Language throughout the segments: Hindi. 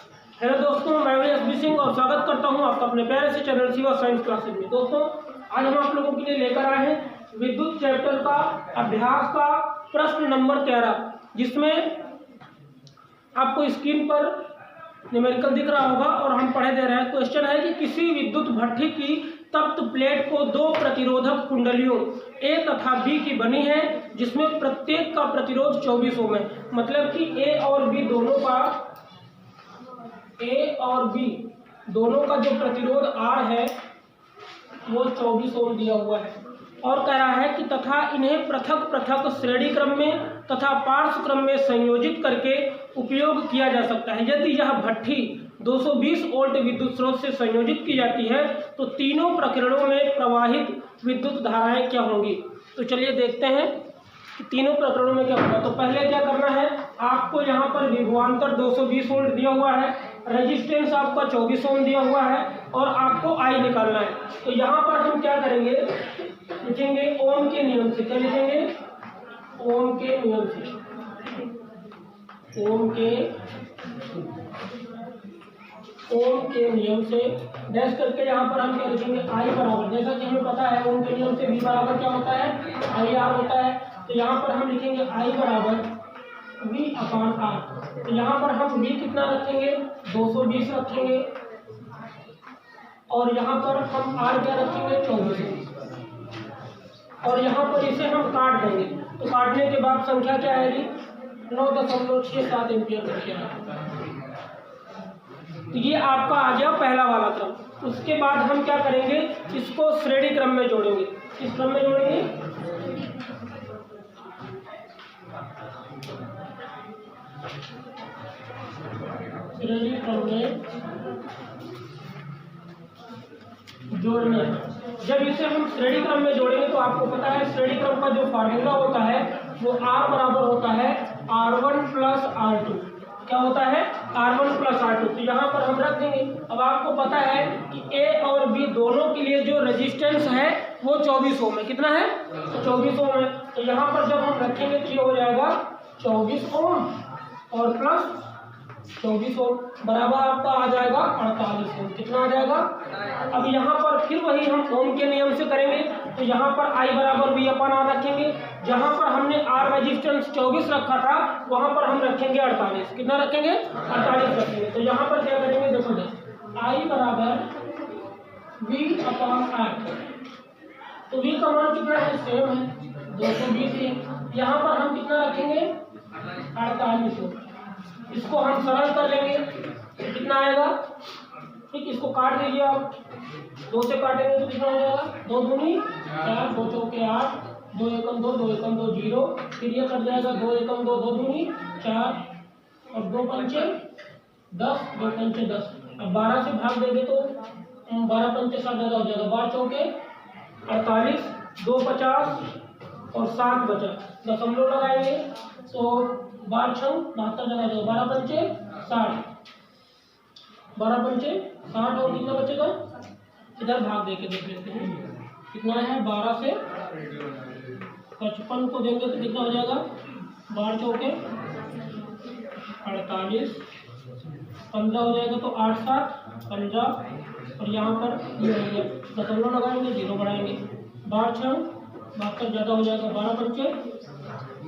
हेलो दोस्तों, मैं हूं एसबी सिंह और स्वागत करता हूं आपका अपने प्यारे से चैनल शिवा साइंस क्लासेज में। दोस्तों, आज हम आप लोगों के लिए लेकर आए हैं विद्युत चैप्टर का अभ्यास का प्रश्न नंबर 13, जिसमें आपको स्क्रीन पर न्यूमेरिकल दिख रहा होगा और हम पढ़े दे रहे हैं। क्वेश्चन है कि किसी विद्युत भट्ठी की तप्त प्लेट को दो प्रतिरोधक कुंडलियों ए तथा बी की बनी है, जिसमें प्रत्येक का प्रतिरोध 24 ओम है। मतलब कि ए और बी दोनों का जो प्रतिरोध आर है वो 24 ओम दिया हुआ है। और कह रहा है कि तथा इन्हें पृथक पृथक श्रेणी क्रम में तथा पार्श्व क्रम में संयोजित करके उपयोग किया जा सकता है। यदि यह भट्ठी 220 वोल्ट विद्युत स्रोत से संयोजित की जाती है तो तीनों प्रकरणों में प्रवाहित विद्युत धाराएं क्या होंगी। तो चलिए देखते हैं कि तीनों प्रकरणों में क्या होगा। तो पहले क्या करना है, आपको यहाँ पर विभवांतर 220 वोल्ट दिया हुआ है, रेजिस्टेंस आपका 24 ओम दिया हुआ है और आपको आई निकालना है। तो यहाँ पर हम क्या करेंगे, लिखेंगे ओम के नियम से। क्या लिखेंगे? ओम के नियम से। ओम के नियम से डैश करके यहाँ पर हम क्या लिखेंगे, आई बराबर, जैसा कि हमें पता है ओम के नियम से V बराबर क्या होता है, आई आर होता है। तो यहाँ पर हम लिखेंगे आई बराबर V अपान आर। तो यहाँ पर हम V कितना रखेंगे, 220 रखेंगे और यहाँ पर हम R क्या रखेंगे, 24। और यहाँ पर इसे हम काट देंगे। तो काटने के बाद संख्या क्या आएगी, 9.67 एम्पियर रखिएगा। तो ये आपका आ गया पहला वाला क्रम। उसके बाद हम क्या करेंगे, इसको श्रेणी क्रम में जोड़ेंगे। किस क्रम में जोड़ेंगे, श्रेणी क्रम में जोड़ना। जब इसे हम श्रेणी क्रम में जोड़ेंगे तो आपको पता है श्रेणी क्रम का जो फार्मूला होता है वो R बराबर होता है R1 प्लस R2। क्या होता है, R1 प्लस R2। तो यहाँ पर हम रख देंगे। अब आपको पता है कि A और B दोनों के लिए जो रेजिस्टेंस है वो 24 ओम है। कितना है, 24 ओम है। तो यहाँ पर जब हम रखेंगे तो ये हो जाएगा 24 ओम और प्लस 24 ओम बराबर आपका आ जाएगा 48 ओम। कितना आ जाएगा। अब यहाँ पर फिर वही हम ओम के नियम से करेंगे। तो यहाँ पर I बराबर V अपन R रखेंगे। जहाँ पर हमने R रेजिस्टेंस 24 रखा था वहाँ पर हम रखेंगे 48। कितना रखेंगे, 48 रखेंगे। तो यहाँ पर क्या करेंगे, देखो I बराबर V अपान R। तो V का मान कितना है, सेम है 220 है। यहाँ पर हम कितना रखेंगे, 48। इसको हम सरल कर लेंगे तो कितना आएगा, ठीक, इसको काट दीजिए आप। 2 से काटेंगे तो कितना हो जाएगा, 2 दूनी 4, 2 चौके 8, 2 एकम 2, 2 एकम 2 0। फिर ये कट जाएगा 2 एकम 2, 2 दूनी 4 और 2 पंचे 10, 2 पंचे 10। अब 12 से भाग देंगे तो 12 पंचे 7 ज़्यादा हो जाएगा, 12 चौके 48, 2 50 और 7 बचा। दशमलव लगाएंगे तो 12 छंग 72 जगह जाएगा, 12 पंचे 60, 12 पंचे 60 और कितना बचेगा, इधर भाग देके देख लेते हैं कितना है। 12 से 55 को देंगे तो कितना हो जाएगा, 12 चौके 48, 15 हो जाएगा तो 8 7 15 और यहाँ पर ये हो गया, दशमलव लगाएंगे 0 बढ़ाएंगे, 12 छंग 72 ज़्यादा हो जाएगा, 12 पंचे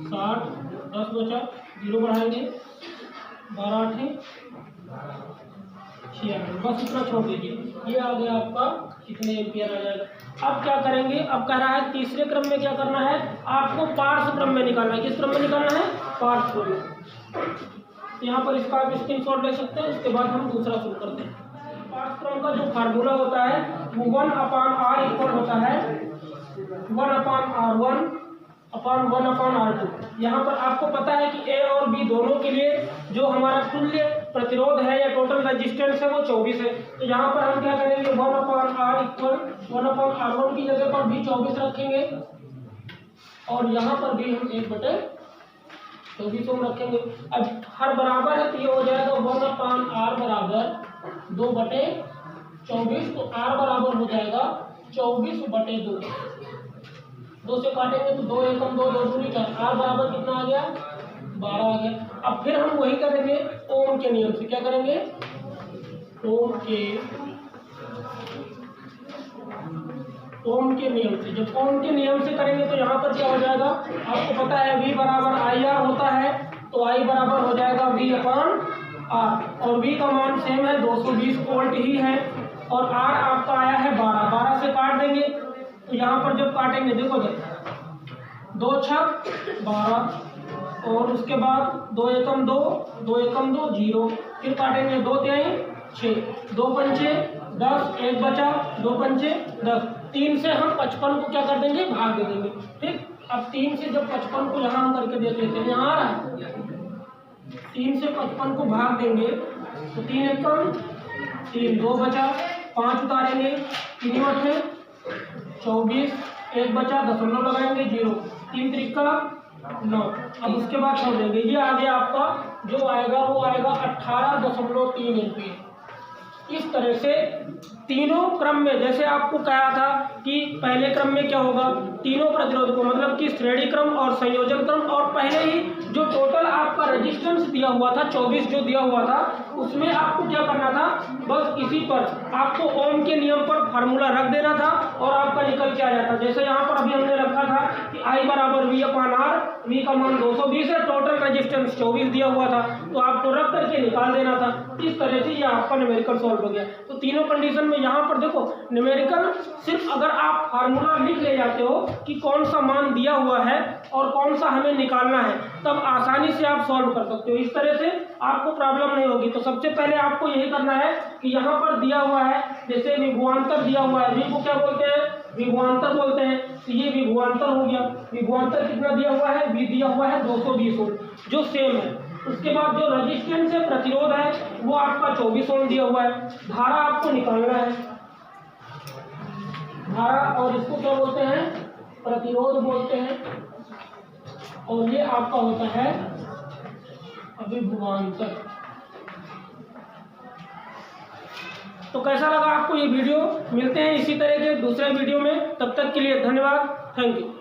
60, 10 बचा 0 बढ़ाएंगे, 12 8 96। बस इतना छोड़ दीजिए, ये आ गया आपका कितने एम्पियर आ जाएगा। अब क्या करेंगे, अब कह रहा है तीसरे क्रम में क्या करना है, आपको पार्श्व क्रम में निकालना है। किस क्रम में निकालना है, पार्श्व क्रम में। यहाँ पर इसका आप स्क्रीनशॉट ले सकते हैं। उसके बाद हम दूसरा शुरू करते हैं। पार्श्व क्रम का जो फार्मूला होता है वो 1 अपान R इक्वल होता है 1 अपान R1 अपान 1 अपान R2। यहाँ पर आपको पता है कि A और B दोनों के लिए जो हमारा तुल्य प्रतिरोध है या टोटल रेजिस्टेंस है वो 24 है। तो यहाँ पर हम क्या करेंगे, 1 अपान R इक्वल 1 अपान R1 की जगह पर भी 24 रखेंगे और यहाँ पर भी हम 1/24 ओम रखेंगे। अब हर बराबर है तो ये हो जाएगा 1 अपान R बराबर 2/24। तो R बराबर हो जाएगा 24/2। 2 से काटेंगे तो 2 एकम 2, 2 दूनी 4, R बराबर कितना आ गया, 12 आ गया। अब फिर हम वही करेंगे, ओम के नियम से। क्या करेंगे? ओम के नियम से। जब ओम के नियम से करेंगे तो यहाँ पर क्या हो जाएगा? आपको पता है V बराबर IR होता है, तो I बराबर हो जाएगा V अपॉन R, और V का मान सेम है 220 वोल्ट ही है, और R आपका आया है 12। 12 से काट देंगे, तो यहाँ पर जब काटेंगे देखो जब 2 छक 12, और उसके बाद 2 एकम 2, 2 एकम 2 0, फिर काटेंगे 2 तिहाई 6, 2 पंचे 10, 1 बचा, 2 पंचे 10। 3 से हम 55 को क्या कर देंगे? भाग दे देंगे। ठीक, अब 3 से जब 55 को यहाँ हम करके देख लेते हैं, यहाँ आ रहा है, 3 से 55 को भाग देंगे तो 3 एकम 3, 2 बचा, 5 उतारेंगे, 3 में 24, 1 बचा, दशमलव लगाएंगे 0, 3 त्रिका 9। अब उसके बाद छोड़ देंगे, ये आ गया आपका जो आएगा वो आएगा 18.3 एम्पीयर। इस तरह से तीनों क्रम में, जैसे आपको कहा था कि पहले क्रम में क्या होगा, तीनों प्रतिरोध को मतलब कि श्रेणी क्रम और संयोजन क्रम, और पहले ही जो टोटल आपका रेजिस्टेंस दिया हुआ था 24 जो दिया हुआ था, उसमें आपको क्या करना था, बस इसी पर आपको ओम के नियम पर फार्मूला रख देना था और आपका निकल के आ जाता। जैसे यहाँ पर अभी हमने रखा था कि I बराबर V अपॉन R, V का मान 220 है, टोटल रेजिस्टेंस 24 दिया हुआ था, तो आपको रख करके निकाल देना था। इस तरह से ये आपका न्यूमेरिकल सॉल्व हो गया। तो तीनों कंडीशन में यहाँ पर देखो न्यूमेरिकल सिर्फ अगर आप फार्मूला लिख ले जाते हो कि कौन सा मान दिया हुआ है और कौन सा हमें निकालना है, तब आसानी से आप सॉल्व कर सकते हो। इस तरह से आपको प्रॉब्लम नहीं होगी। तो सबसे पहले आपको यही करना है कि यहाँ पर दिया हुआ है, जैसे विभवांतर दिया हुआ है, V को क्या बोलते हैं? विभवांतर बोलते हैं। तो ये विभवांतर हो गया। विभवांतर कितना दिया हुआ है? V दिया हुआ है 220 वोल्ट जो सेम है। उसके बाद जो रेजिस्टेंस है, प्रतिरोध है, वो आपका 24 ओम दिया हुआ है। धारा आपको निकालना है, धारा, और इसको क्या बोलते हैं? प्रतिरोध बोलते हैं, और ये आपका होता है अभिभवांतर। तो कैसा लगा आपको ये वीडियो? मिलते हैं इसी तरह के दूसरे वीडियो में, तब तक के लिए धन्यवाद, थैंक यू।